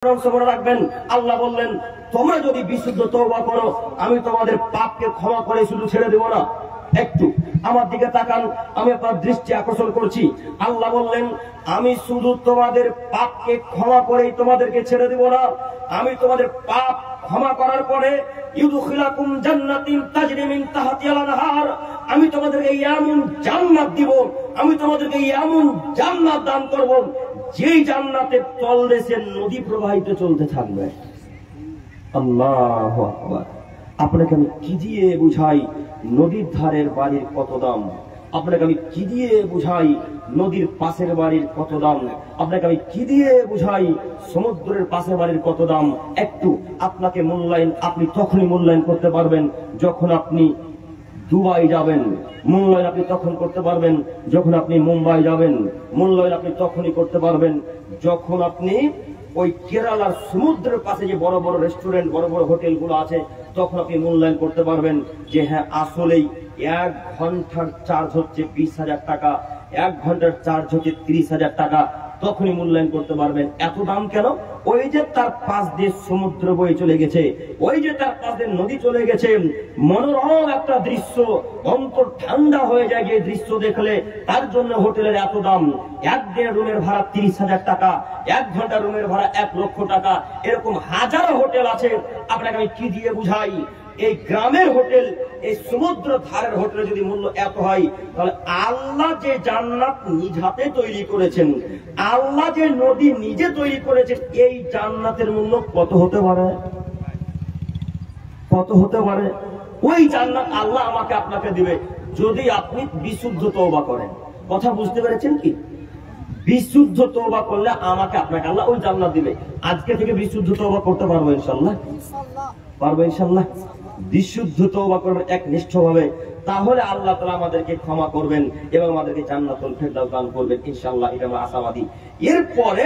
রাখবেন। আল্লাহ বললেন, তোমরা যদি বিশুদ্ধ তওবা করো আমি তোমাদের পাপকে ক্ষমা করে শুধু ছেড়ে দেব না। একটু আমার দিকে তাকান, আমি আপনার দৃষ্টি আকর্ষণ করছি। আল্লাহ বললেন, আমি শুধু তোমাদের পাপকে ক্ষমা করেই তোমাদেরকে ছেড়ে দেব না, আমি তোমাদের পাপ ক্ষমা করার পরে ইউদখিলাকুম জান্নাতিন তাজরি মিন তাহতিহাল আনহার, আমি তোমাদেরকে এমন জান্নাত দিব, আমি তোমাদেরকে এমন জান্নাত দান করব যেই জান্নাতের তলদেশে নদী প্রবাহিত চলতে থাকবে। আল্লাহু আকবার। আপনাকে আমি কি দিয়ে বুঝাই নদীর ধারের বাড়ির কত দাম, আপনাকে আমি কি দিয়ে বুঝাই নদীর পাশের বাড়ির কত দাম, আপনাকে আমি কি দিয়ে বুঝাই সমুদ্রের পাশের বাড়ির কত দাম। একটু আপনাকে মূল্যায়ন আপনি তখনই মূল্যায়ন করতে পারবেন যখন আপনি দুবাই যাবেন, মূল্যায়ন আপনি তখন করতে পারবেন যখন আপনি মুম্বাই যাবেন, মূল্যায়ন আপনি তখনই করতে পারবেন যখন আপনি ওই কেরালার সমুদ্রের পাশে যে বড় বড় রেস্টুরেন্ট বড় বড় হোটেলগুলো আছে তখন আপনি মূল্যায়ন করতে পারবেন যে হ্যাঁ আসলেই 1 ঘন্টার চার্জ হচ্ছে 20,000 টাকা, 1 ঘন্টার চার্জ হচ্ছে 30,000 টাকা, তখনই মূল্যায়ন করতে পারবেন। এত দাম কেন? ওই যে তার পাশ দিয়ে সমুদ্র বয়ে চলে গেছে, ওই যে তার পাশ দিয়ে নদী চলে গেছে, মনোরম একটা দৃশ্য, অন্তর ঠান্ডা হয়ে যায় যে দৃশ্য দেখলে, তার জন্য হোটেলের এত দাম। 1 দিনের রুমের ভাড়া 30,000 টাকা, 1 ঘন্টা রুমের ভাড়া 1 লক্ষ টাকা, এরকম হাজারো হোটেল আছে। আপনাকে আমি কি দিয়ে বুঝাই, এই গ্রামের হোটেল এই সমুদ্র ধারের হোটেলে যদি মূল্য এত হয়, তাহলে আল্লাহ যে জান্নাত নিজ হাতে তৈরি করেছেন, আল্লাহ যে নদী নিজে তৈরি করেছেন, এই জান্নাতের মূল্য কত হতে পারে? কত হতে পারে? ওই জান্নাত আল্লাহ আমাকে আপনাকে দিবে যদি আপনি বিশুদ্ধ তওবা করেন। কথা বুঝতে পেরেছেন কি? বিশুদ্ধ তওবা করলে আমাকে আপনাকে আল্লাহ ওই জান্নাত দিবে। আজকে থেকে বিশুদ্ধ তওবা করতে পারবো ইনশাআল্লাহ? পারবো ইনশাআল্লাহ? বিশুদ্ধ তওবা করবেন একনিষ্ঠভাবে, তাহলে আল্লাহ তাআলা আমাদেরকে ক্ষমা করবেন এবং আমাদেরকে জান্নাতুল ফেরদাউস দান করবেন ইনশাআল্লাহ। এটা আমরা আশাবাদী। এরপরে